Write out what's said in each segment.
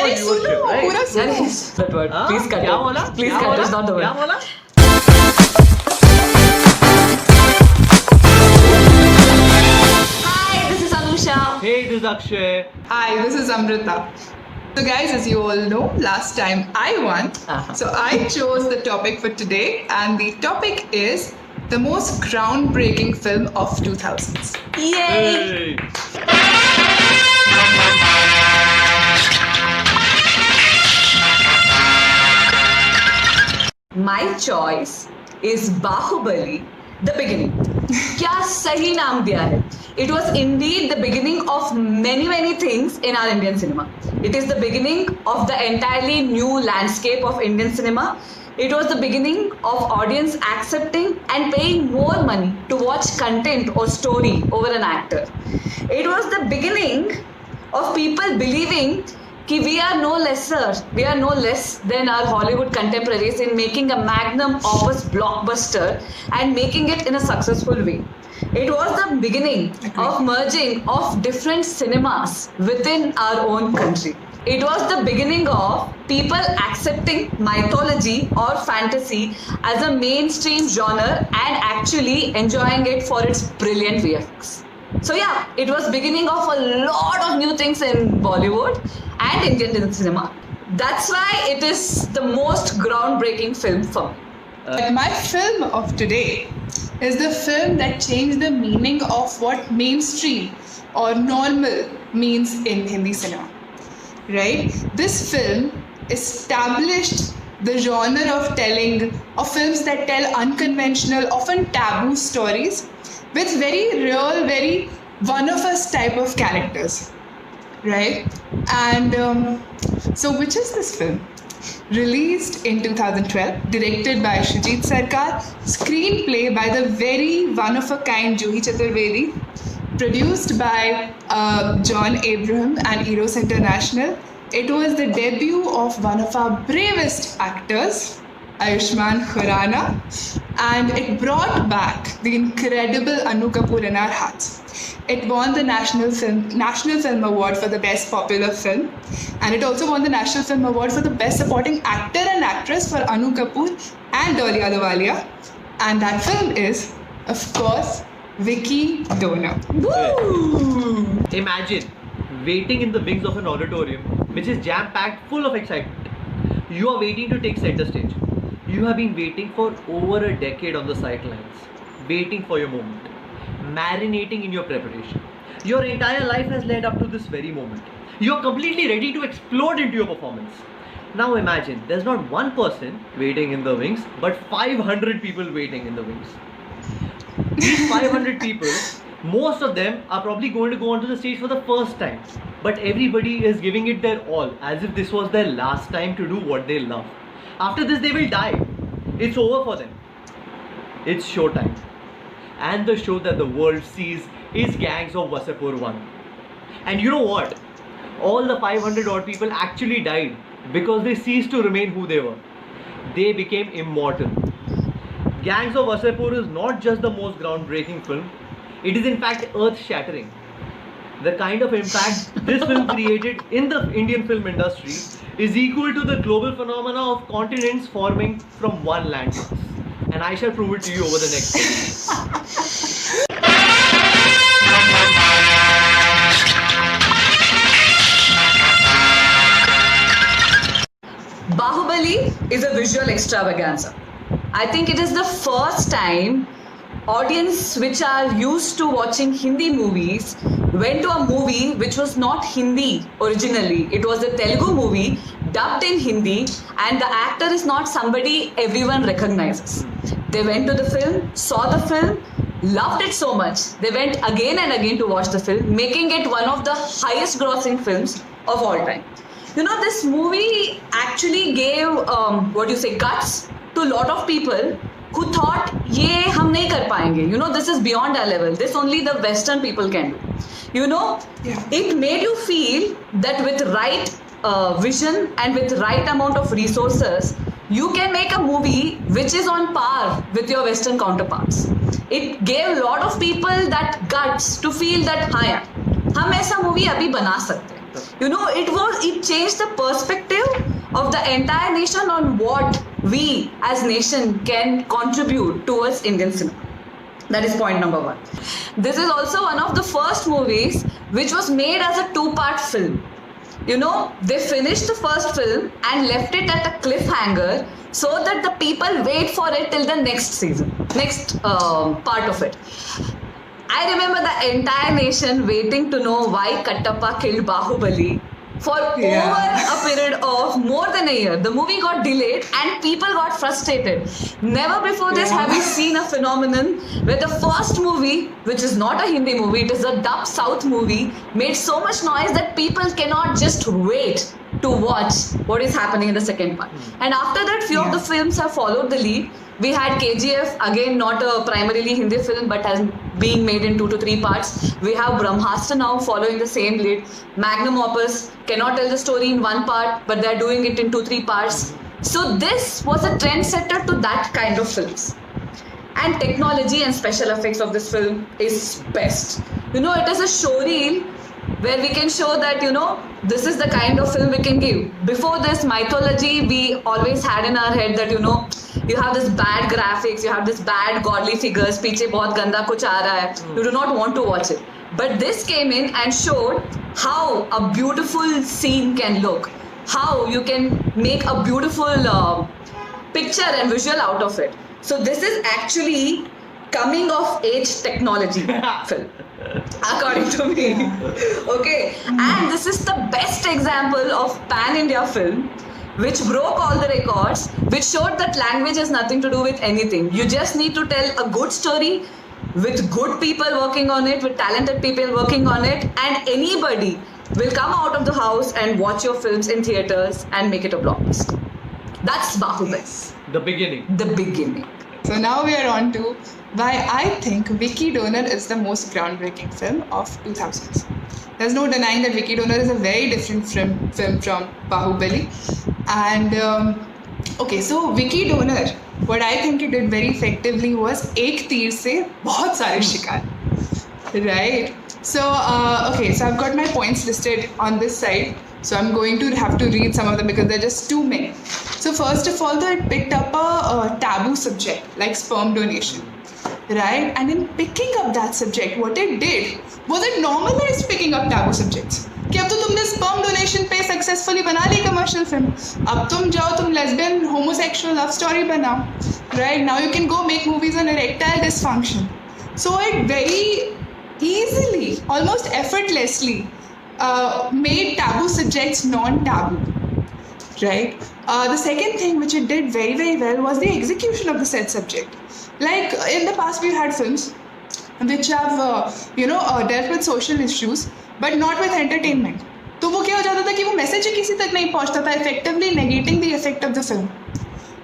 the viewership, right? पूरा सुनो. That word. Please cut क्या it. बोला? Please क्या cut it. बोला? It's not the क्या word. बोला? Hi, this is Anusha. Hey, this is Akshay. Hi, this is Amrita. So guys, as you all know, last time I won. So I chose the topic for today, and the topic is the most groundbreaking film of 2000s. Yay! Hey. My choice is Bahubali, the beginning. क्या सही नाम दिया है. It was indeed the beginning of many things in our Indian cinema. It is the beginning of the entirely new landscape of Indian cinema. It was the beginning of audience accepting and paying more money to watch content or story over an actor. It was the beginning of people believing कि we are no less than our Hollywood contemporaries in making a magnum opus blockbuster and making it in a successful way. It was the beginning of merging of different cinemas within our own country. It was the beginning of people accepting mythology or fantasy as a mainstream genre and actually enjoying it for its brilliant VFX. So yeah, it was beginning of a lot of new things in Bollywood and Indian cinema. That's why it is the most groundbreaking film for me. But my film of today is the film that changed the meaning of what mainstream or normal means in Hindi cinema. Right? This film established the genre of films that tell unconventional, often taboo stories with very real, very one of us type of characters. Right? And so which is this film? Released in 2012, directed by Shujit Sarkar, screenplay by the very one-of-a-kind Juhi Chaturvedi, produced by John Abraham and Eros International. It was the debut of one of our bravest actors, Ayushmann Khurrana, and it brought back the incredible Anu Kapoor in our hearts. It won the National Film Award for the Best Popular Film, and it also won the National Film Award for the Best Supporting Actor and Actress for Anu Kapoor and Dolly Ahluwalia. And that film is, of course, Vicky Donor. Woo! Imagine waiting in the wings of an auditorium which is jam-packed full of excitement. You are waiting to take center stage. You have been waiting for over a decade on the sidelines, waiting for your moment, marinating in your preparation. Your entire life has led up to this very moment. You are completely ready to explode into your performance. Now imagine, there's not one person waiting in the wings, but 500 people waiting in the wings. These 500 people, most of them are probably going to go onto the stage for the first time, but everybody is giving it their all, as if this was their last time to do what they love. After this, they will die. It's over for them. It's showtime. And the show that the world sees is Gangs of Wasseypur 1. And you know what? All the 500 odd people actually died because they ceased to remain who they were. They became immortal. Gangs of Wasseypur is not just the most groundbreaking film, it is in fact earth-shattering. The kind of impact this film created in the Indian film industry is equal to the global phenomena of continents forming from one landmass. And I shall prove it to you over the next 10 minutes. Bahubali is a visual extravaganza. I think it is the first time audience which are used to watching Hindi movies went to a movie which was not Hindi originally. It was a Telugu movie dubbed in Hindi, and the actor is not somebody everyone recognizes. They went to the film, saw the film, loved it so much, they went again and again to watch the film, making it one of the highest grossing films of all time. You know, this movie actually gave guts to a lot of people who thought ये हम नहीं कर पाएंगे. You know, this is beyond our level. This only the Western people can do. You know, it made you feel that with right vision and with right amount of resources, you can make a movie which is on par with your Western counterparts. It gave a lot of people that guts to feel that हाँ यार, हम ऐसा movie अभी बना सकते हैं. You know, it changed the perspective of the entire nation on what we as nation can contribute towards Indian cinema. That is point number one. This is also one of the first movies which was made as a two-part film. You know, they finished the first film and left it at a cliffhanger so that the people wait for it till the next season, next part of it. I remember the entire nation waiting to know why Kattappa killed Bahubali for over a period of more than a year. The movie got delayed and people got frustrated. Never before this have we seen a phenomenon where the first movie, which is not a Hindi movie, it is a dubbed South movie, made so much noise that people cannot just wait to watch what is happening in the second part. And after that, few of the films have followed the lead. We had KGF, again not a primarily Hindi film but has being made in 2 to 3 parts. We have Brahmastra now following the same lead. Magnum Opus cannot tell the story in 1 part but they're doing it in 2-3 parts. So this was a trendsetter to that kind of films. And technology and special effects of this film is best. You know, it is a showreel where we can show that, you know, this is the kind of film we can give. Before this, mythology we always had in our head that, you know, you have this bad graphics, you have this bad godly figures, पीछे बहुत गंदा कुछ आ रहा है. You do not want to watch it. But this came in and showed how a beautiful scene can look, how you can make a beautiful picture and visual out of it. So this is actually coming of age technology film, according to me. Okay, and this is the best example of pan-India film which broke all the records, which showed that language has nothing to do with anything. You just need to tell a good story with good people working on it, with talented people working on it, and anybody will come out of the house and watch your films in theaters and make it a blockbuster. That's Bahubali. The beginning. The beginning. So now we are on to why I think Vicky Donor is the most groundbreaking film of 2000s. There's no denying that Vicky Donor is a very different film from Bahubali. And okay, so Vicky Donor, what I think it did very effectively was एक तीर से बहुत सारे शिकार. Right? So, okay, so I've got my points listed on this side. So I'm going to have to read some of them because they're just too many. So first of all, though, it picked up a taboo subject like sperm donation. Right? And in picking up that subject, what it did was it normalized picking up taboo subjects. कि अब तो तुमने sperm donation पे successfully बना ली commercial film. अब तुम जाओ तुम lesbian homosexual love story बनाओ. Right? Now you can go make movies on erectile dysfunction. So it very easily, almost effortlessly made taboo subjects non-taboo. Right? The second thing which it did very, very well was the execution of the said subject. Like in the past, we've had films which have, dealt with social issues, but not with entertainment. तो वो क्या हो जाता था कि वो message ही किसी तक नहीं पहुंचता था, effectively negating the effect of the film.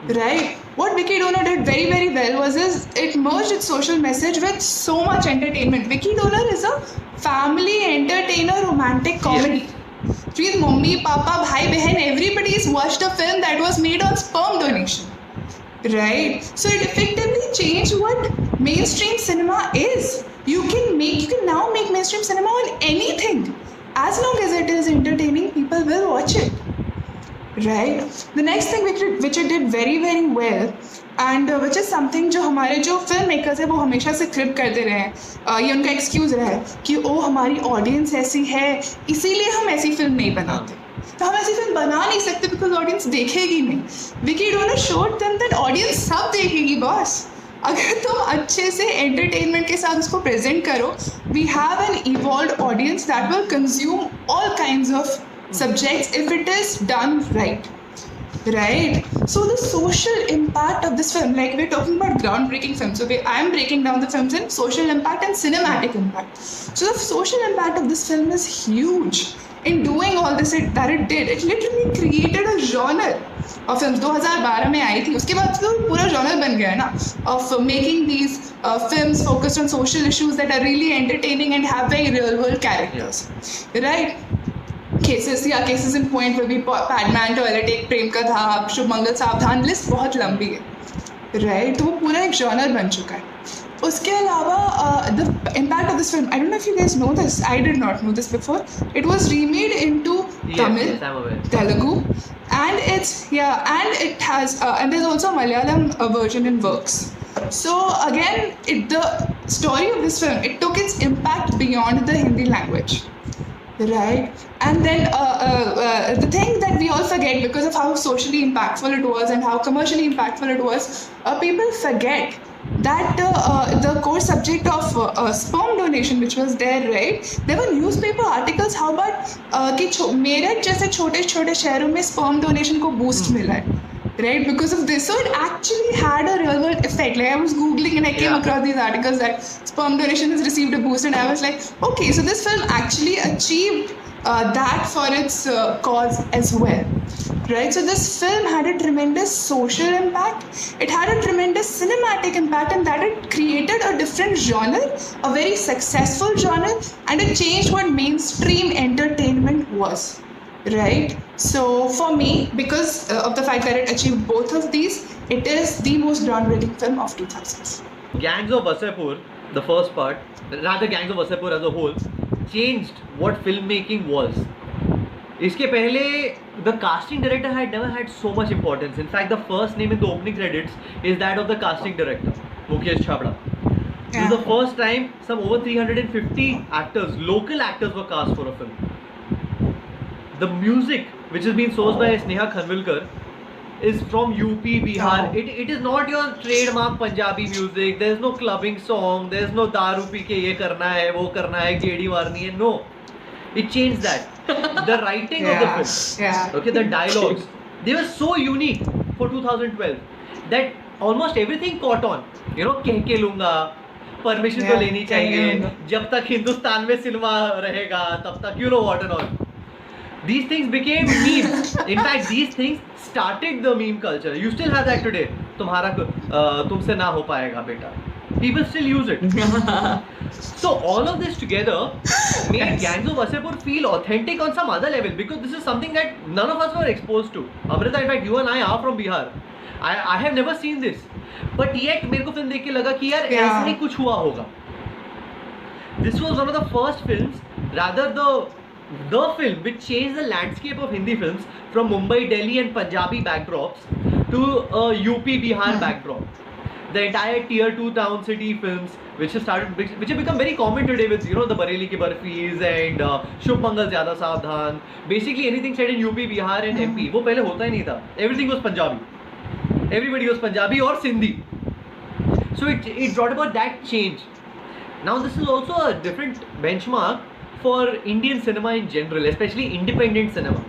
Right? What Vicky Donor did very, very well was it merged its social message with so much entertainment. Vicky Donor is a family entertainer romantic comedy. With mummy, papa, bhai, behan, everybody's watched a film that was made on sperm donation. Right? So it effectively changed what mainstream cinema is. You can now make mainstream cinema on anything. As long as it is entertaining, people will watch it. Right? The next thing which it did very, very well, and which is something जो हमारे जो film makers है वो हमेशा से क्रिप करते रहे हैं, ये उनका एक्सक्यूज रहा है कि ओ हमारी ऑडियंस ऐसी है इसीलिए हम ऐसी फिल्म नहीं बनाते. तो हम ऐसी फिल्म बना नहीं सकते बिकॉज ऑडियंस देखेगी नहीं. Vicky donor showed them that audience सब देखेगी बॉस. अगर तुम अच्छे से एंटरटेनमेंट के साथ उसको प्रेजेंट करो, we have an evolved audience that will consume all kinds of subjects if it is done right. Right? So the social impact of this film, like we're talking about groundbreaking films, so I am breaking down the films in social impact and cinematic impact. So the social impact of this film is huge. In doing all this that it did, it literally created a genre of films. 2012 में आई थी, उसके बाद तो पूरा genre बन गया है ना, of making these films focused on social issues that are really entertaining and have very real world characters. Right? Cases in point will be Padman, Toilet, प्रेम का था, शुभ मंगल सावधान, लिस्ट बहुत लंबी है. राइट? तो वो पूरा एक जॉनर बन चुका है. उसके अलावा the impact of this film, I don't know if you guys know this, I did not know this before. It was remade into Tamil, Yes, I'm aware. Telugu, and and it has and there's also a Malayalam version in works. So again, the story of this film, it took its impact beyond the Hindi language. Right, and then the thing that we all forget because of how socially impactful it was and how commercially impactful it was, people forget that the core subject of sperm donation, which was there, right? There were newspaper articles how about कि मेरठ जैसे छोटे छोटे शहरों में sperm donation को boost मिला है. Right, because of this, so it actually had a real world effect. Like I was googling and I came across these articles that sperm donation has received a boost, and I was like, okay, so this film actually achieved that for its cause as well. Right, so this film had a tremendous social impact. It had a tremendous cinematic impact, and that it created a different genre, a very successful genre, and it changed what mainstream entertainment was. Right, so for me, because of the fact that it achieved both of these, it is the most groundbreaking film of 2000s. Gangs of Wasseypur, the first part, rather Gangs of Wasseypur as a whole, changed what filmmaking was. इसके पहले the casting director had never had so much importance. In fact, the first name in the opening credits is that of the casting director, Mukesh Chhabra. This is the first time some over 350 actors, local actors, were cast for a film. The music, which has been sourced by Sneha Khanvilkar, is from UP, Bihar. Oh. It is not your trademark Punjabi music. There is no clubbing song. There is no दारू P के ये करना है, वो करना है, गेड़ी मारनी है. No, it changed that. The writing of the film, okay, the dialogues, they were so unique for 2012 that almost everything caught on. You know, कह के लूँगा, परमिशन तो लेनी चाहिए, जब तक हिंदुस्तान में सिनेमा रहेगा तब तक, you know what and all. These things became memes. In fact, these things started the meme culture. You still have that today. तुम्हारा तुमसे ना हो पाएगा बेटा. People still use it. So all of this together made Gangs of Wasseypur feel authentic on some other level, because this is something that none of us were exposed to. Amrita, in fact, you and I are from Bihar. I have never seen this, but yet मेरे को film देख के लगा कि यार ऐसा ही कुछ हुआ होगा. This was one of the first films, rather the film which changed the landscape of Hindi films from Mumbai, Delhi and Punjabi backdrops to a UP, Bihar backdrop. The entire tier 2 town city films which have become very common today with, you know, the Bareilly Ki Barfis and Shubh Mangal Zyada Saavdhan. Basically anything said in UP, Bihar and MP, वो पहले होता ही नहीं था. Everything was Punjabi. Everybody was Punjabi or Sindhi. So it brought about that change. Now this is also a different benchmark for Indian cinema in general, especially independent cinema.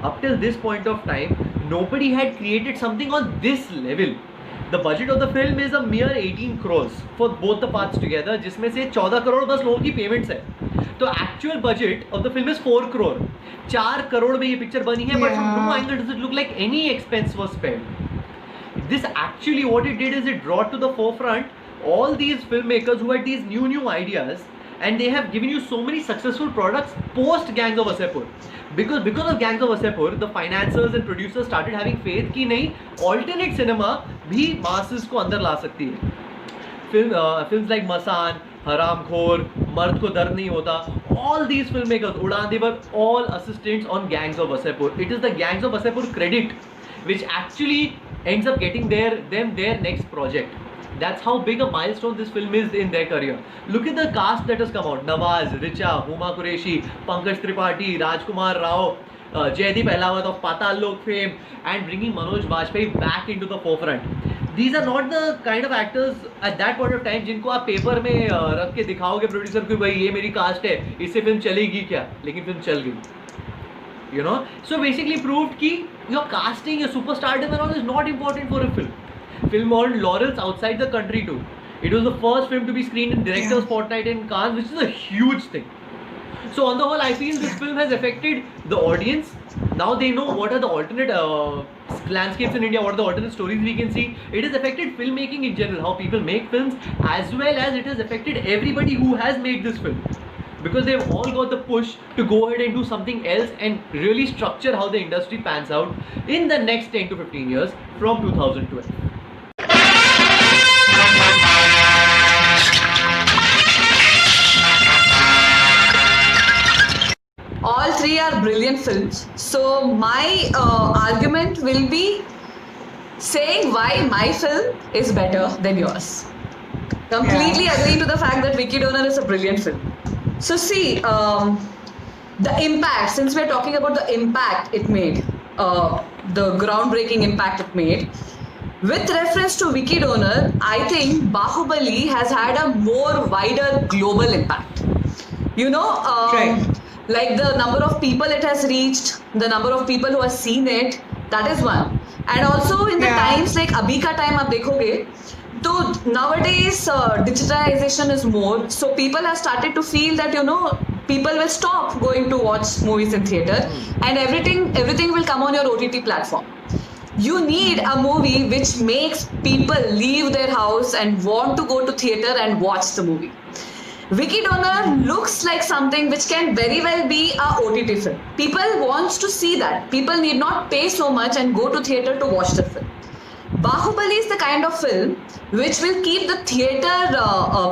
Up till this point of time, nobody had created something on this level. The budget of the film is a mere 18 crores for both the parts together, जिसमें से 14 करोड़ बस लोगों की payments है. तो actual budget of the film is 4 crore. 4 crore में ये picture बनी है, but from no angle does it look like any expense was spent. This actually what it did is it brought to the forefront all these filmmakers who had these new ideas, and they have given you so many successful products post Gangs of Wasseypur. Because of Gangs of Wasseypur, the financiers and producers started having faith कि नहीं, alternate cinema भी masses को अंदर ला सकती है. Films like Masan, Haramkhor, Mard ko dard nahi hota, all these filmmakers, Udaan, they were all assistants on Gangs of Wasseypur. It is the Gangs of Wasseypur credit which actually ends up getting their next project. That's how big a milestone this film is in their career. Look at the cast that has come out. Nawaz, Richa, Huma Qureshi, Pankaj Tripathi, Rajkumar Rao, Jaideep Ahlawat of Patal Lok fame, and bringing Manoj Bajpayee back into the forefront. These are not the kind of actors at that point of time जिनको आप paper में रख के दिखाओगे producer को, भाई ये मेरी कास्ट है, इससे फिल्म चलेगी क्या, लेकिन फिल्म चल गई. You know, so basically proved कि your casting, your superstardom and all is not important for a film. Film earned laurels outside the country too. It was the first film to be screened in Directors' Fortnight in Cannes, which is a huge thing. So on the whole, I feel this film has affected the audience. Now they know what are the alternate landscapes in India, what are the alternate stories we can see. It has affected filmmaking in general, how people make films, as well as it has affected everybody who has made this film. Because they've all got the push to go ahead and do something else and really structure how the industry pans out in the next 10 to 15 years from 2012. All three are brilliant films. So my argument will be saying why my film is better than yours. Completely agree to the fact that Vicky Donor is a brilliant film. So see, the impact, since we're talking about the impact it made, the groundbreaking impact it made, with reference to Vicky Donor, I think Bahubali has had a more wider global impact. You know, Right. like the number of people it has reached, the number of people who have seen it, that is one. And also in the Yeah. times like abhi ka time aap dekhoge, so nowadays digitalization is more, so people have started to feel that people will stop going to watch movies in theater, and everything will come on your OTT platform. You need a movie which makes people leave their house and want to go to theater and watch the movie. Vicky Donor looks like something which can very well be a OTT film. People wants to see that. People need not pay so much and go to theater to watch the film. Bahubali is the kind of film which will keep the theater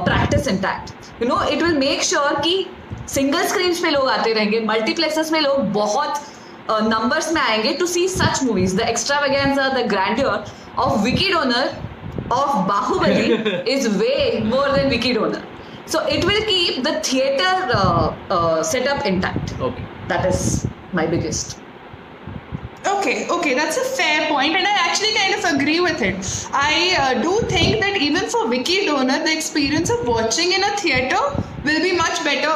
practice intact. It will make sure कि single screens पे लोग आते रहेंगे, multiplexes में लोग बहुत numbers में आएंगे to see such movies. The extravaganza, the grandeur of Vicky Donor, of Bahubali is way more than Vicky Donor. So it will keep the theater setup intact. Okay. That is my biggest. Okay, that's a fair point, and I actually kind of agree with it. I do think that even for Vicky Donor, the experience of watching in a theater will be much better.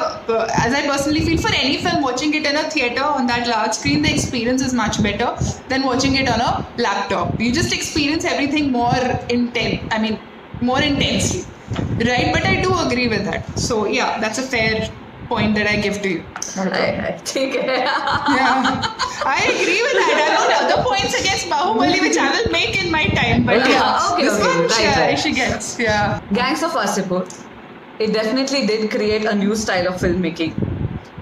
As I personally feel, for any film, watching it in a theater on that large screen, the experience is much better than watching it on a laptop. You just experience everything more intensely, right? But I do agree with that. So yeah, that's a fair point that I give to you. Not a problem. ठीक है. Yeah, I agree with that. I have other points against Bahubali which I will make in my time. But yeah, Okay, this okay. one Right. she gets. Yeah. Gangs of Wasseypur, it definitely did create a new style of filmmaking,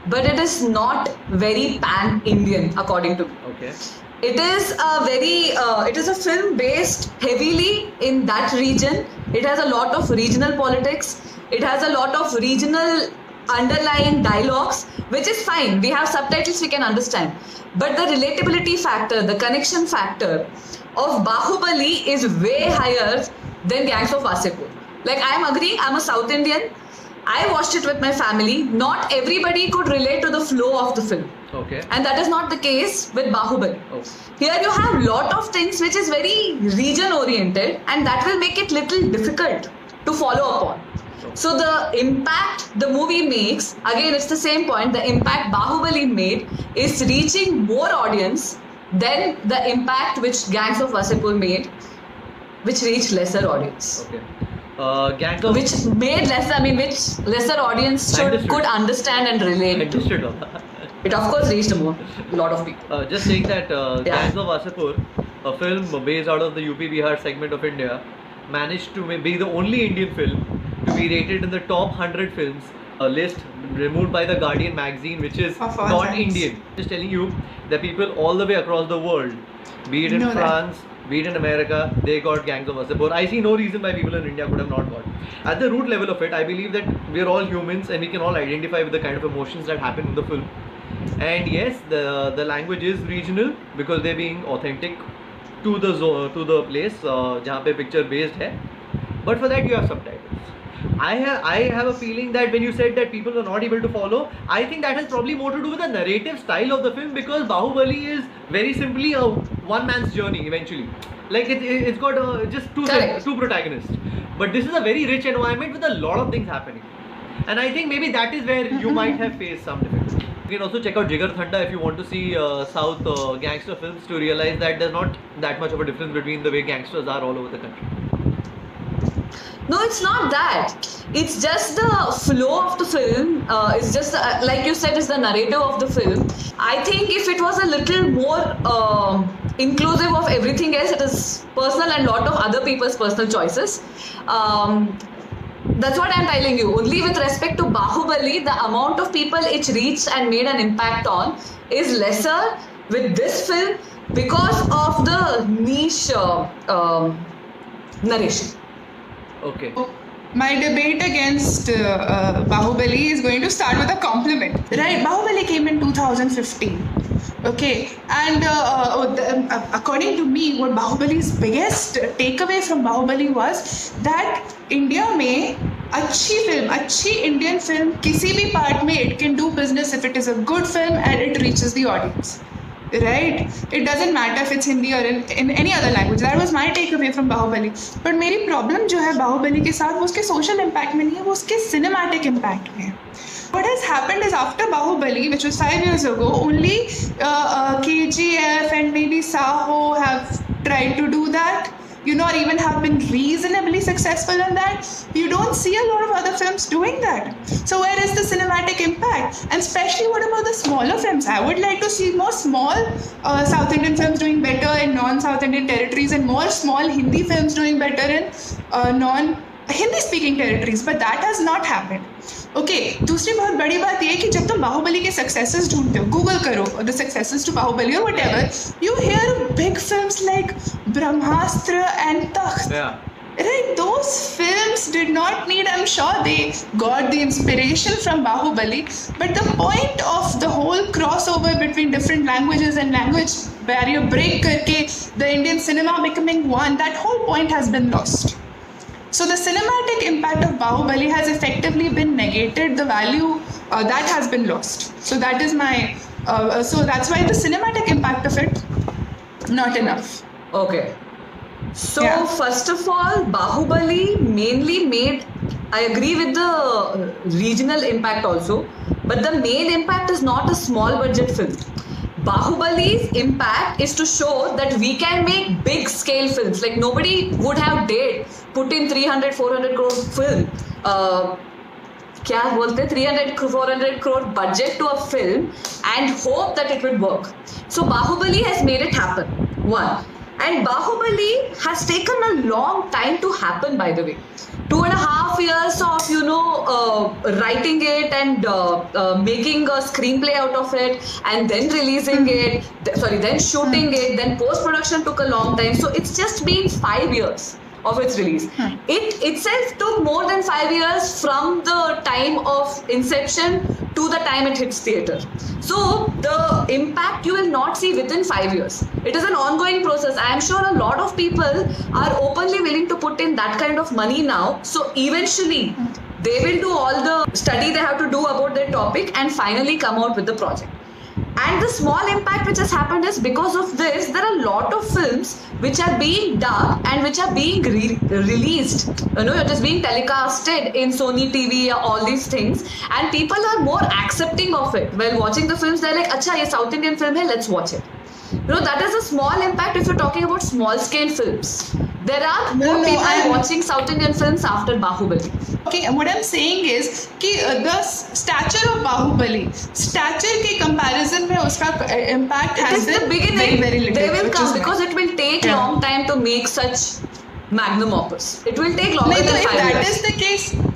but it is not very pan-Indian according to me. Okay. It is a film based heavily in that region. It has a lot of regional politics. It has a lot of regional underlying dialogues, which is fine. We have subtitles, we can understand. But the relatability factor, the connection factor of Bahubali is way higher than Gangs of Wasseypur. Like, I am agreeing, I'm a South Indian. I watched it with my family. Not everybody could relate to the flow of the film. Okay. And that is not the case with Bahubali. Oh. Here you have lot of things which is very region oriented, and that will make it little difficult to follow upon. So the impact the movie makes, again it's the same point, the impact Bahubali made is reaching more audience than the impact which Gangs of Wasseypur made, which reached lesser audience. Okay. Gangs of Which made which lesser audience could understand and relate to. Understood. It of course reached a lot of people. Just saying that Yeah. Gangs of Wasseypur, a film based out of the UP Bihar segment of India, managed to be the only Indian film to be rated in the top 100 films list removed by the Guardian magazine, which is Of all not times. Indian. Just telling you that people all the way across the world, be it in Know that. France, be it in America, they got Gangs of Wasseypur. I see no reason why people in India could have not got. At the root level of it, I believe that we're all humans and we can all identify with the kind of emotions that happen in the film. And yes, the language is regional because they're being authentic to the place जहाँ पे picture based है. But for that you have subtitles. I have a feeling that when you said that people are not able to follow, I think that has probably more to do with the narrative style of the film, because Bahubali is very simply a one man's journey eventually. Like it's got just Correct. two protagonists. But this is a very rich environment with a lot of things happening. And I think maybe that is where you might have faced some difficulty. You can also check out Jigar Thanda if you want to see South gangster films, to realize that there's not that much of a difference between the way gangsters are all over the country. No, it's not that. It's just the flow of the film. It's just, like you said, it's the narrative of the film. I think if it was a little more inclusive of everything else, it is personal and lot of other people's personal choices. That's what I'm telling you. Only with respect to Bahubali, the amount of people it reached and made an impact on is lesser with this film because of the niche narration. Okay. My debate against Bahubali is going to start with a compliment. Right, Bahubali came in 2015. Okay, and according to me, what Bahubali's biggest takeaway from Bahubali was that India में अच्छी film, अच्छी Indian film किसी भी part में it can do business if it is a good film and it reaches the audience. Right? It doesn't matter if it's Hindi or in any other language. That was my takeaway from Bahubali. But मेरी problem जो है Bahubali के साथ वो उसके social impact में नहीं है, वो उसके cinematic impact में है. What has happened is after Bahubali, which was 5 years ago, only KGF and maybe Saho have tried to do that. You know, or even have been reasonably successful in that. You don't see a lot of other films doing that. So where is the cinematic impact? And especially what about the smaller films? I would like to see more small South Indian films doing better in non-South Indian territories and more small Hindi films doing better in non-Hindi speaking territories. But that has not happened. Okay दूसरी बहुत बड़ी बात ये कि जब तुम बाहुबली के successes ढूंढते हो, गूगल करो द सक्सेसेस टू बाहुबली और whatever, you here big films like Brahmastra and Takht. Right, those films did not need, I'm sure they got the inspiration from Bahubali, but the point of the whole crossover between different languages and language barrier break करके the Indian cinema becoming one, that whole point has been lost. So the cinematic impact of Bahubali has effectively been negated. The value that has been lost. So that is my. So that's why the cinematic impact of it not enough. Okay. So first of all, Bahubali mainly made. I agree with the regional impact also, but the main impact is not a small budget film. Bahubali's impact is to show that we can make big scale films. Like nobody would have dared put in 300-400 crore film. क्या बोलते 300-400 crore budget to a film and hope that it would work. So Bahubali has made it happen. One. And Bahubali has taken a long time to happen, by the way. 2.5 years of writing it and making a screenplay out of it, and then releasing it. Then shooting it. Then post production took a long time. So it's just been 5 years of its release. It itself took more than 5 years from the time of inception to the time it hits theatre. So the impact you will not see within 5 years. It is an ongoing process. I am sure a lot of people are openly willing to put in that kind of money now. So eventually they will do all the study they have to do about their topic and finally come out with the project. And the small impact which has happened is because of this, there are a lot of films which are being dubbed and which are being released. You know, it is being telecasted in Sony TV, all these things, and people are more accepting of it. While watching the films, they're like, "Acha, ye South Indian film hai, let's watch it." You know, that is a small impact if you're talking about small scale films. There are more people watching South Indian films after Bahubali. Okay, and what I'm saying is कि the stature of Bahubali, stature के comparison में उसका impact has been very very little. They will come because it will take long time to make such magnum opus. It will take longer than 5 years.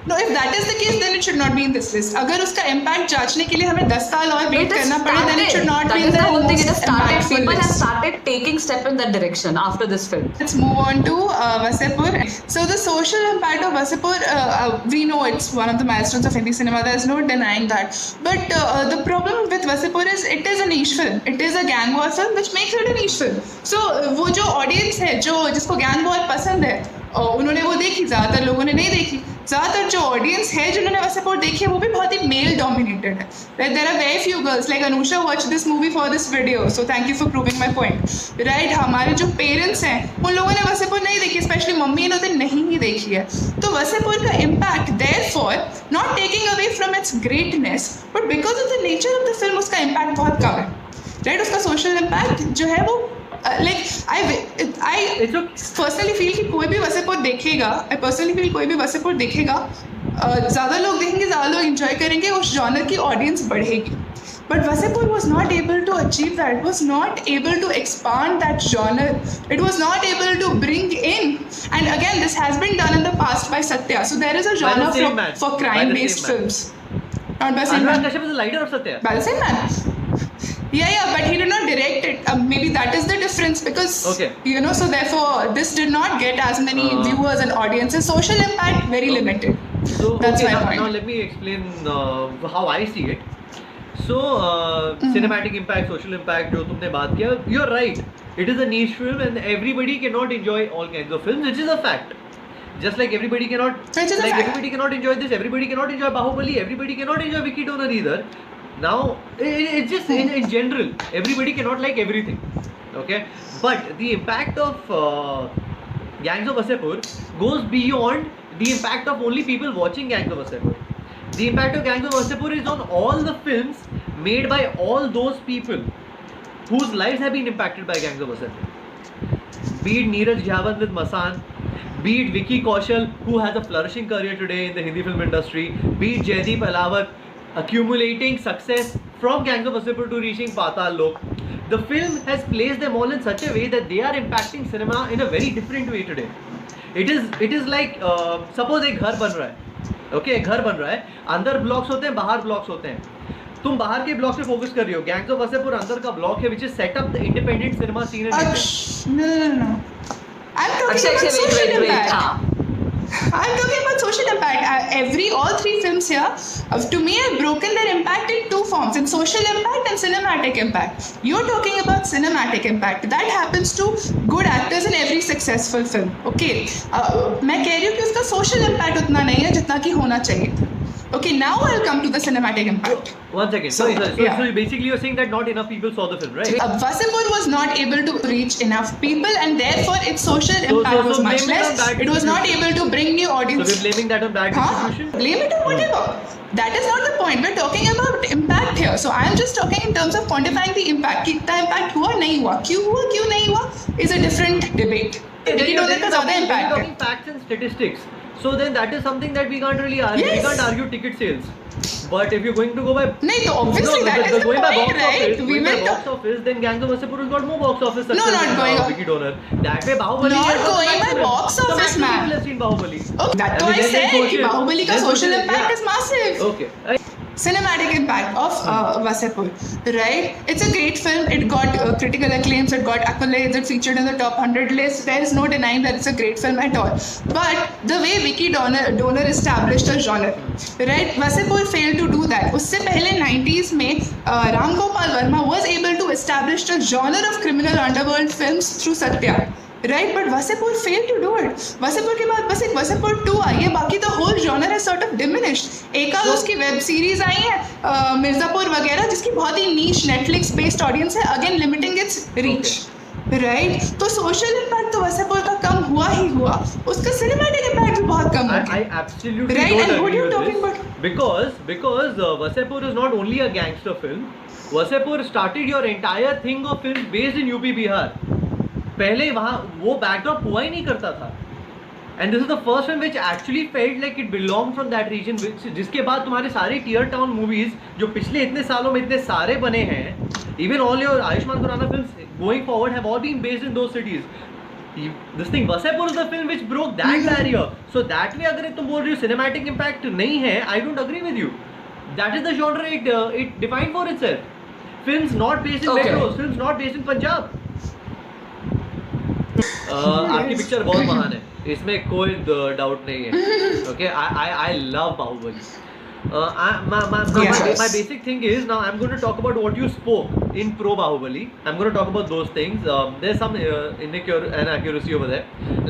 If that is the case, then it should not be in this list. अगर उसका impact जांचने के लिए हमें 10 साल और wait करना पड़े, then it should not be in the whole thing. It has started. People list. have started taking step in that direction after this film. Let's move on to Wasipur. So the social impact of Wasipur, we know it's one of the milestones of Hindi cinema. There's no denying that. But the problem with Wasipur is it is a niche film. It is a gang war film, which makes it a niche film. So वो जो audience है, जिसको gang war पसंद है, उन्होंने वो देखी, ज़्यादातर लोगों ने नहीं देखी. ज़्यादातर जो ऑडियंस है जिन्होंने वसेपुर देखी है वो भी बहुत ही मेल डोमिनेटेड है. There are very few girls like Anusha watch this movie for this video, so thank you for proving my point. Right, हमारे जो पेरेंट्स हैं उन लोगों ने वसेपुर नहीं देखी, स्पेशली मम्मी इन्होंने नहीं ही देखी है. तो वसेपुर का impact therefore not taking away from its greatness, but because of the nature of the film उसका इम्पैक्ट बहुत कम है. राइट, उसका सोशल इम्पैक्ट जो है वो I personally feel कि कोई भी वसेपुर देखेगा, ज़्यादा लोग देखेंगे, ज़्यादा लोग enjoy करेंगे, उस genre की audience बढ़ेगी. But Wasipur was not able to achieve that. It was not able to expand that genre. It was not able to bring in. And again, this has been done in the past by Satya. So there is a genre for crime-based films. Not by the same man. Anurag Kashyap is the lighter of Satya. By the same man. Yeah, but he did not direct it. Maybe that is the difference, because Okay. so therefore this did not get as many viewers and audiences. Social impact very limited. So That's okay, my now, point. now let me explain how I see it. So cinematic impact, social impact, जो तुमने बात किया, you're right. It is a niche film, and everybody cannot enjoy all kinds of films, which is a fact. Just like everybody cannot, Which is a fact. everybody cannot enjoy this, everybody cannot enjoy Bahubali, everybody cannot enjoy Vicky Donor either. Now it's just in general, everybody cannot like everything. Okay, but the impact of Gangs of Wasseypur goes beyond the impact of only people watching Gangs of Wasseypur. The impact of Gangs of Wasseypur is on all the films made by all those people whose lives have been impacted by Gangs of Wasseypur. Be it Neeraj Gyavan with Masan, be it Vicky Kaushal, who has a flourishing career today in the Hindi film industry, be it Jaideep Alawat accumulating success from Gangs of Wasseypur to reaching Patal Lok. The film has placed them all in such a way that they are impacting cinema in a very different way today. It is like suppose एक घर बन रहा है, okay, एक घर बन रहा है, अंदर ब्लॉक्स होते हैं, बाहर ब्लॉक्स होते हैं. तुम बाहर के ब्लॉक पे फोकस कर रही हो. गैंग्स ऑफ वसेपुर अंदर का ब्लॉक है, which is set up the independent cinema scene in India. No. I'm talking about social impact. I'm talking about social impact. All three films here, to me, have broken their impact in two forms: in social impact and cinematic impact. You're talking about cinematic impact. That happens to good actors in every successful film. Okay, मैं कह रही हूँ कि उसका social impact उतना नहीं है जितना कि होना चाहिए. Okay, now I'll come to the cinematic impact. One second. So basically you're saying that not enough people saw the film, right? Wasseypur was not able to reach enough people, and therefore its social impact was much blame it on less. bad It was not distribution. able to bring new So audience. we're blaming that on bad distribution? Blame it on whatever. That is not the point. We're talking about impact here. So I'm just talking in terms of quantifying the impact. कितना impact हुआ नहीं हुआ, क्यों नहीं हुआ is a different debate. Vicky Donor का ज़्यादा We're impact है. talking facts and statistics. So then that is something that we can't really argue. Yes. We can't argue ticket sales. But if you're going to go by नहीं तो obviously that is the going by point, box right? office, We going by will box office, then Gangs of Wasseypur has got more box office success not than going on. Vicky Donor. That way Bahubali Not has got going by maximum. box So office, maximum man. people have seen Bahubali. Okay, that I तो mean, I then said कि social- Baahubali का then social impact yeah. is massive. Okay. Cinematic impact of Wasseypur, right? It's a great film. It got critical acclaims. It got accolades. It featured in the top 100 list. There is no denying that it's a great film at all. But the way Vicky Donor established a genre, right? Wasseypur failed to do that. उससे पहले 90s में Ram Gopal Verma was able to establish a genre of criminal underworld films through Satya. Right, but Wasseypur failed to do it. Wasseypur के बाद बस एक Wasseypur 2 आई है, बाकी the whole genre has sort of diminished. एक आध उसकी web series आई है मिर्जापुर वगैरह, जिसकी बहुत ही niche Netflix based audience है, again limiting its reach. Right, तो social impact तो Wasseypur का कम हुआ ही हुआ, उसका cinematic impact भी बहुत कम हो गया. I absolutely Right, don't and what agree are you with talking this. about? Because Wasseypur is not only a gangster film. Wasseypur started your entire thing of films based in UP Bihar. पहले वहाँ वो backdrop हुआ ही नहीं करता था. And this is the first film which actually felt like it belonged from that region, जिसके बाद तुम्हारे सारे टीयर टाउन मूवीज जो पिछले इतने सालों में इतने सारे बने हैं, even all your Ayushman Khurana films going forward have all been based in those cities. This thing Wasseypur is the film which broke that barrier. So that way अगर तुम बोल रही हो cinematic impact नहीं है, I don't agree with you. That is the genre it defined for itself. Films not based in metros, films not based in Punjab. आपकी picture बहुत महान है, इसमें कोई डाउट नहीं है. Okay, I love Bahubali. My basic thing is, now I'm going to talk about what you spoke in pro Bahubali. I'm going to talk about those things. There's some inaccuracy over there.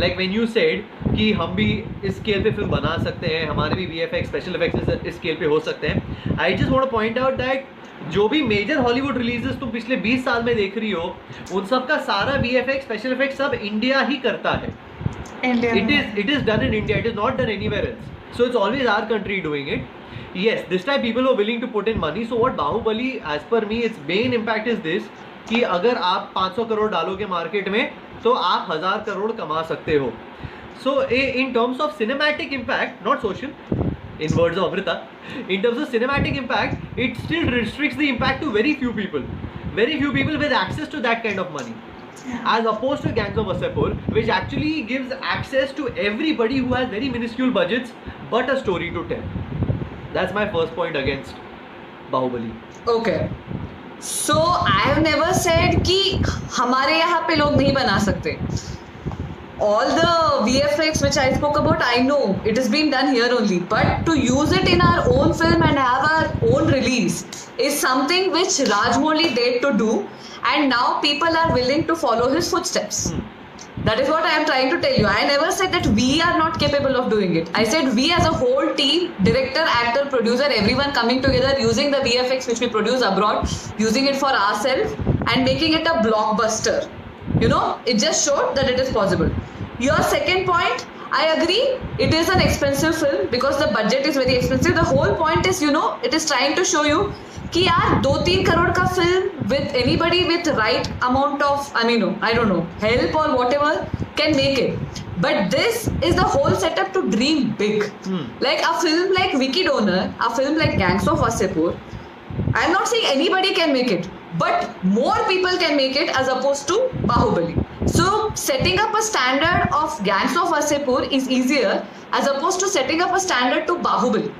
Like when you said कि हम भी इस scale पे film बना सकते हैं, हमारे भी VFX स्पेशल इफेक्ट्स इस स्केल पे हो सकते हैं. I just want to point out that जो भी मेजर हॉलीवुड रिलीजेस तुम पिछले 20 साल में देख रही हो, उन सब का सारा VFX स्पेशल इफेक्ट्स सब इंडिया ही करता है. It is done in India. It is not done anywhere else. So it's always our country doing it. Yes, this time people were willing to put in money. So what Bahubali, as per me, its main impact is this, कि अगर आप 500 करोड़ डालोगे market में तो आप 1000 करोड़ कमा सकते हो. So in terms of cinematic impact, not social, in words of Amrita, in terms of cinematic impact, it still restricts the impact to very few people with access to that kind of money. As opposed to Gangs of Wasseypur, which actually gives access to everybody who has very minuscule budgets but a story to tell. That's my first point against Bahubali. Okay. So I have never said कि हमारे यहाँ पे लोग नहीं बना सकते. All the VFX which I spoke about, I know it is being done here only. But to use it in our own film and have our own release is something which Rajmouli dared to do, and now people are willing to follow his footsteps. That is what I am trying to tell you. I never said that we are not capable of doing it. I said we as a whole team, director, actor, producer, everyone coming together using the VFX which we produce abroad, using it for ourselves and making it a blockbuster. You know, it just showed that it is possible. Your second point, I agree, it is an expensive film because the budget is very expensive. The whole point is, you know, it is trying to show you कि यार 2-3 करोड़ का film with anybody with right amount of, I mean, I don't know, help or whatever can make it. But this is the whole setup to dream big. Like a film like Vicky Donor, a film like Gangs of Wasseypur, I'm not saying anybody can make it, but more people can make it as opposed to Bahubali. So setting up a standard of Gangs of Wasseypur is easier as opposed to setting up a standard to Bahubali.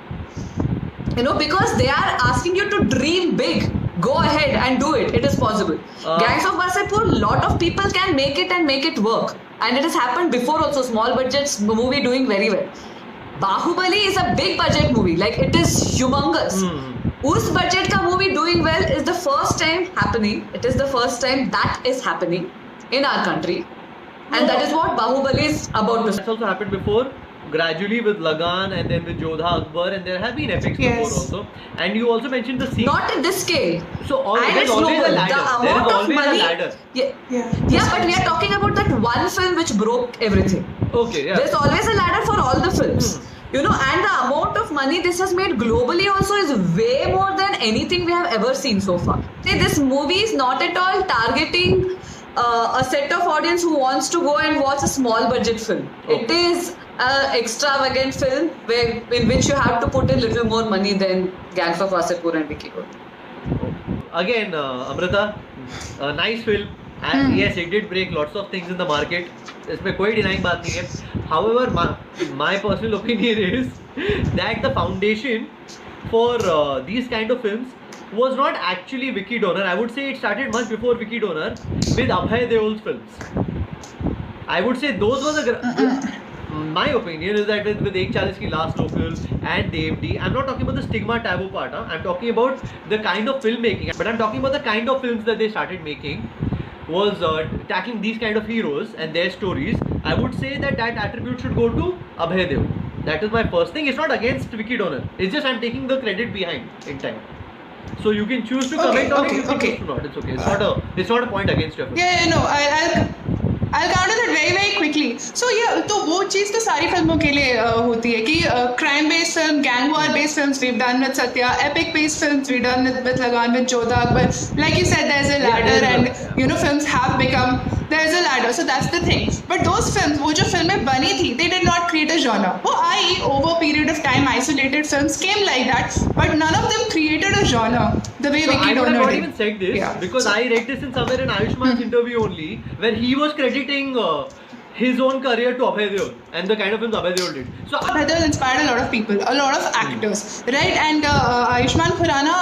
You know, because they are asking you to dream big. Go ahead and do it. It is possible. Gangs of Wasseypur, lot of people can make it and make it work. And it has happened before also. Small budgets movie doing very well. Bahubali is a big budget movie. Like it is humongous. Us budget ka movie doing well is the first time happening. It is the first time that is happening in our country. And that is what Bahubali is about to. That's also happened before. Gradually with Lagan and then with Jodha Akbar, and there have been epics before also. And you also mentioned the scene. Not at this scale. So And there's it's always global. a ladder. The There is amount of always money. a ladder. Yeah, but we are talking about that one film which broke everything. Okay, yeah. There's always a ladder for all the films. You know, and the amount of money this has made globally also is way more than anything we have ever seen so far. See, this movie is not at all targeting a set of audience who wants to go and watch a small budget film. It is an extravagant film in which you have to put in little more money than Gangs of Wasseypur and Vicky Donor. Again, Amrita, a nice film. And yes, it did break lots of things in the market. इसमें कोई denying बात नहीं है. However, my personal opinion is that the foundation for these kind of films was not actually Vicky Donor. I would say it started much before Vicky Donor with Abhay Deol's films. I would say those were the. My opinion is that with Ek Chalis Ki Last Local and Devdi, I'm not talking about the stigma taboo part. I'm talking about the kind of filmmaking. But I'm talking about the kind of films that they started making was tackling these kind of heroes and their stories. I would say that attribute should go to Abhay Deol. That is my first thing. It's not against Vicky Donor. It's just I'm taking the credit behind in time. So you can choose to comment on it. You can choose to not. It's okay. It's not a point against your film. I'll counter that very very quickly. So yeah, तो वो चीज़ तो सारी फिल्मों के लिए होती है कि crime based film, gang war based films we've done with Satya, epic based films we've done with Lagan, with Jodha Akbar. Like you said, there's a ladder, and you know films have become, there's a ladder. So that's the thing. But those films, वो जो फिल्में बनी थी, they did not create a genre. वो आई over a period of time, isolated films came like that, but none of them created a genre the way Vicky Donor did. I would not even said this because I read this in somewhere in Ayushman's interview only, where he was crediting his own career to Abhay Deol and the kind of films Abhay Deol did. So Abhay Deol inspired a lot of people, a lot of actors, right? And Ayushmann Khurrana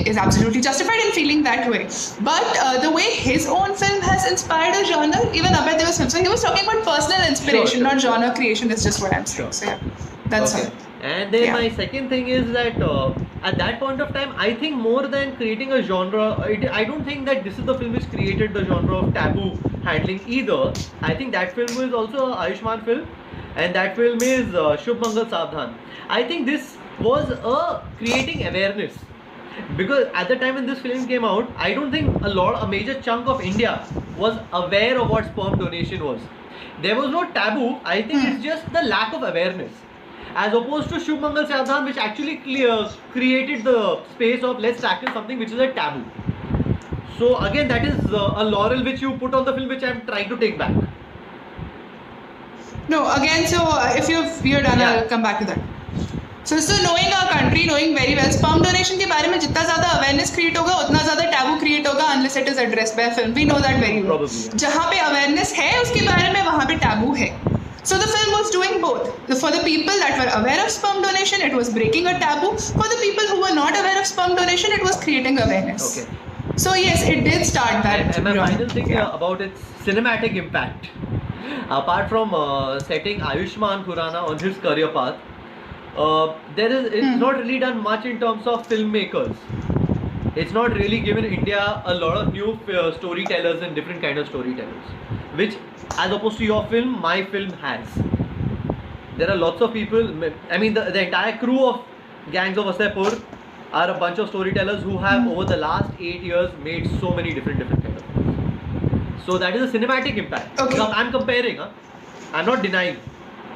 is absolutely justified in feeling that way. But the way his own film has inspired a genre, even Abhay Deol's film. So he was talking about personal inspiration, not genre creation. Is just what I'm saying. So yeah, that's all. And then my second thing is that at that point of time, I think more than creating a genre, I don't think that this is the film which created the genre of taboo handling either. I think that film is also a Ayushmann film, and that film is Shubh Mangal Savdhan. I think this was creating awareness, because at the time when this film came out, I don't think a major chunk of India was aware of what sperm donation was. There was no taboo. I think it's just the lack of awareness. As opposed to Shubh Mangal Savdhan, which actually created the space of let's tackle something which is a taboo. So again, that is a laurel which you put on the film, which I am trying to take back. No, again, so if you're done, I'll come back to that. So knowing our country, knowing very well, sperm donation के बारे में जितना ज़्यादा awareness create होगा, उतना ज़्यादा taboo create होगा, unless it is addressed by a film. We know that very well. Probably. जहाँ पे awareness है उसके बारे में, वहाँ पे taboo है. So the film was doing both. For the people that were aware of sperm donation, it was breaking a taboo. For the people who were not aware of sperm donation, it was creating awareness. Okay. So yes, it did start that. And my run. final thing Yeah. about its cinematic impact, apart from setting Ayushmann Khurrana on his career path, it's not really done much in terms of filmmakers. It's not really given India a lot of new storytellers and different kind of storytellers, which, as opposed to your film, my film has. There are lots of people. I mean, the entire crew of Gangs of Wasseypur are a bunch of storytellers who have over the last 8 years made so many different kind of films. So that is a cinematic impact. Okay. I'm comparing. I'm not denying.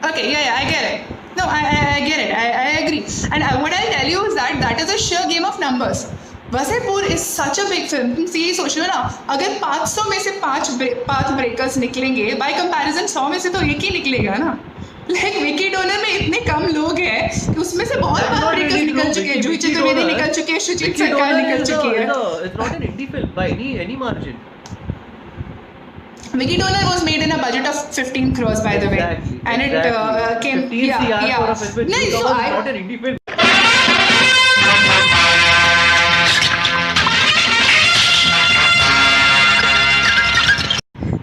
Okay, yeah, I get it. No, I get it. I agree. And what I'll tell you is that is a sheer game of numbers. Wasseypur is such a big film. तुम ये सोचो ना, अगर 500 में से 5 path breakers निकलेंगे, by comparison 100 में से तो एक ही निकलेगा ना. Like Vicky Donor में इतने कम लोग हैं कि उसमें से बहुत That's path not breakers really निकल true. चुके हैं. जूही Vicky चतुर्वेदी Donor- निकल चुके हैं, सुजीत Vicky सरकार Donor निकल is चुकी है. it's not an indie film by any margin. Vicky Donor was made in a budget of 15 crores, by the way, Exactly. and it came 15 CR for a film with No, Vicky so Donor is I- not an indie film.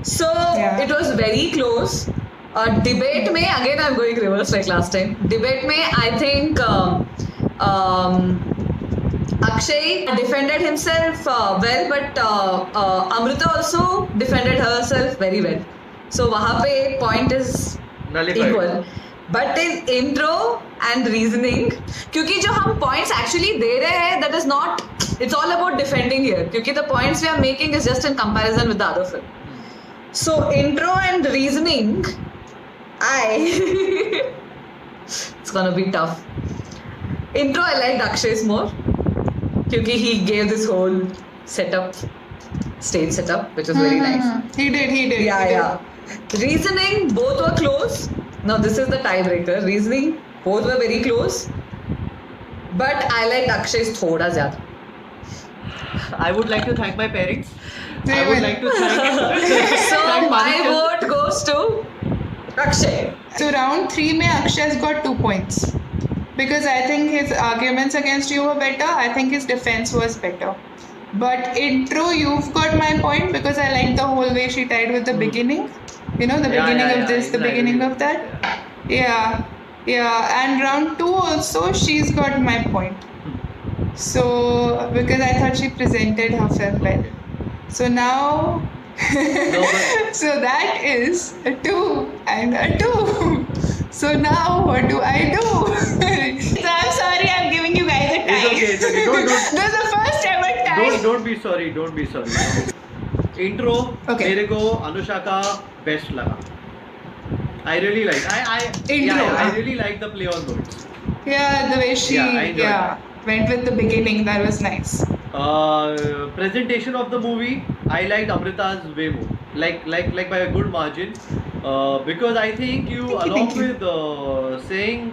So Yeah. it was very close. Debate में again I'm going reverse like last time. Debate में I think Akshay defended himself well, but Amrita also defended herself very well. So वहाँ पे point is Nullified. equal. But in intro and reasoning, क्योंकि जो हम points actually दे रहे हैं, that is not. It's all about defending here. क्योंकि the points we are making is just in comparison with the other film. So intro and reasoning, it's gonna be tough. Intro I liked Akshay's more, क्योंकि he gave this whole setup, stage setup, which was very nice. He did. Yeah. Reasoning, both were close. Now this is the tiebreaker. Reasoning, both were very close. But I liked Akshay's thoda zyada. I would like to thank my parents. They I would will. like to thank. So thank my Manikchand. vote goes to Akshay. So round 3 में Akshay's got 2 points because I think his arguments against you were better. I think his defense was better. But intro, you've got my point because I like the whole way she tied with the beginning. You know, the beginning of this, the beginning of that. Yeah. And round 2 also, she's got my point. So, because I thought she presented her film well. So now, so that is a 2 and a 2. So now, what do I do? So I'm sorry, I'm giving you guys a tie. It's okay. Don't. This is the first ever tie. Don't be sorry. Intro. Okay. मेरे को अनुषा का best लगा. I really like. Intro, I really like the play on words. Yeah, the way she Yeah, I enjoyed went with the beginning, that was nice. Presentation of the movie, I liked Amrita's way more. Like by a good margin. Because I think Thank you. with saying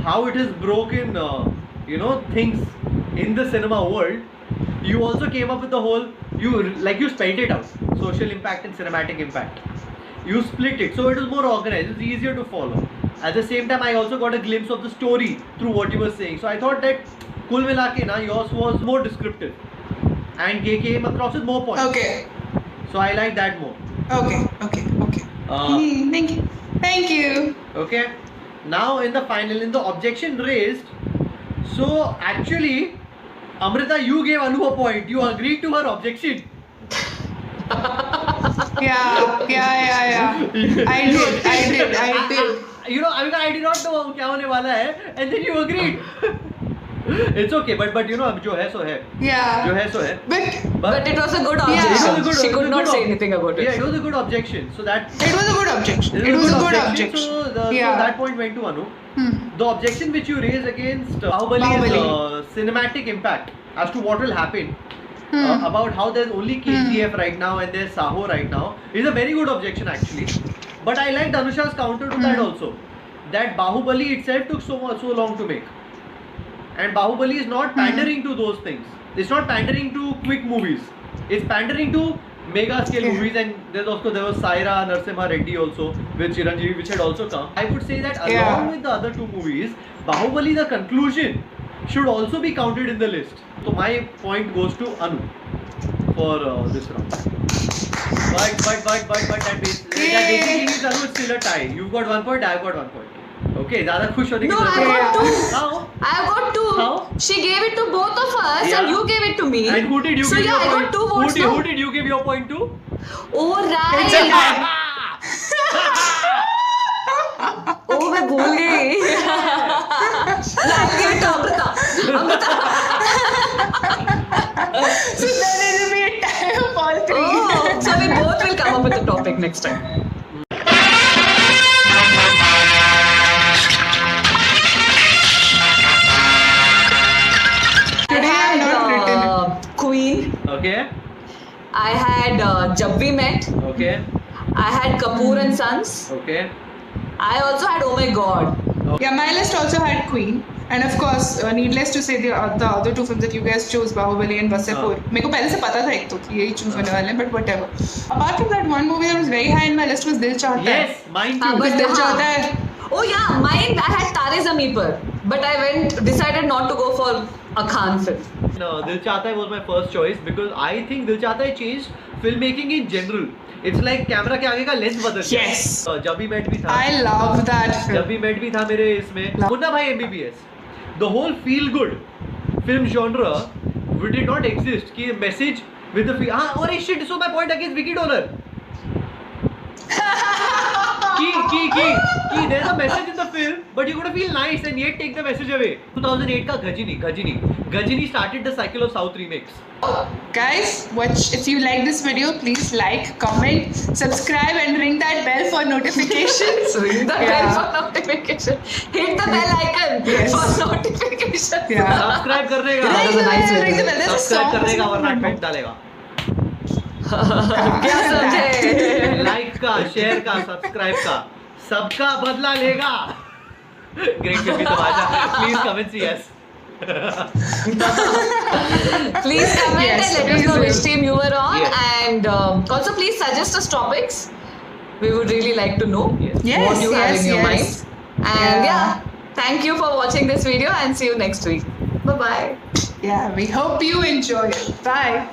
how it is broken, things in the cinema world, you also came up with the whole, you spelled it out, social impact and cinematic impact. You split it, so it was more organized, it's easier to follow. At the same time, I also got a glimpse of the story through what you were saying. So I thought that Kul Milake na, yours was more descriptive and came across with more points. Okay. So I like that more. Okay. Thank you. Okay. Now in the objection raised, so actually, Amrita, you gave Anu a point. You agreed to her objection. Yeah. I did. I did not know क्या होने वाला है, and then you agreed. It's okay, but अब जो है सो है. Yeah. जो है सो है. But it was a good Yeah. objection. It was a good- She it was could a not good say ob- anything about it. Yeah, it was a good objection. So that It was a good objection. It was a good objection. So Yeah. that point went to Anu. Hmm. The objection which you raised against Bahuballi's cinematic impact as to what will happen about how there's only KGF right now and there's Saho right now is a very good objection actually. But I liked Anusha's counter to that also. That Bahubali itself took so long to make. And Bahubali is not pandering to those things. It's not pandering to quick movies. It's pandering to mega scale Yeah. movies, and there was Saira Narasimha Reddy also with Chiranjeevi, which had also come. I would say that along Yeah. with the other two movies, Bahubali the conclusion should also be counted in the list. So my point goes to Anu for this round. But that basically means Anu it's still a tie. You've got 1 point, I've got 1 point. Okay, ज़्यादा खुश होने की No, जरूरत I नहीं है. got 2. How? I got 2. How? She gave it to both of us Yeah. and you gave it to me. And who did you so give yeah, your I point? got 2 votes. Who did you give your point to? Oh right. Oh मैं भूल गई. I'll give it to Amrita. So then it will be a tie of all three. Oh, so we both will come up with a topic next time. Today I have not written it. Queen. Okay. I had Jab We Met. Okay. I had Kapoor and Sons. Okay. I also had Oh My God. Yeah, my list also had Queen. And of course, needless to say, the other two films that you guys chose, Bahubali and Basepur. मेरे को पहले से पता था एक तो कि यही choose होने वाले हैं, but whatever. Apart from that, one movie that was very high in my list was Dil Chahta Hai. Yes, mine too. but Dil Chahta Hai. Oh yeah, mine I had Tare Zameen Par, but I decided not to go for a Khan film. No, Dil Chahta Hai was my first choice because I think Dil Chahta Hai changed filmmaking in general. It's like camera के आगे का lens बदल गया. Yes. जब भी met भी था. I love that जब film. भी मेट भी था मेरे इसमें. मुन्ना भाई MBBS. The whole feel good film genre did not exist. कि message with the feel. हाँ और shit. So my point against Vicky Donor. There's a message in the film, but you gotta feel nice and yet take the message away. 2008 का Ghajini started the cycle of South remakes. Guys, if you like this video, please like, comment, subscribe and ring that bell for notifications. Ring the bell for notification. Hit the bell icon Yes. for notification. Yeah. Subscribe करने का. That was a nice Ring the video. bell. There's a Subscribe song. करने का वरना comment डालेगा. क्या समझे? Like का, share का, सब्सक्राइब का, सबका बदला लेगा. Great film Tamasha. Please come and see us. Please comment Yes, and let us please know do. which team you were on, Yes. and also please suggest us topics. We would really like to know Yes. Yes, what you have yes, in your yes. mind. And Yeah. thank you for watching this video and see you next week. Bye bye. Yeah, we hope you enjoy it. Bye.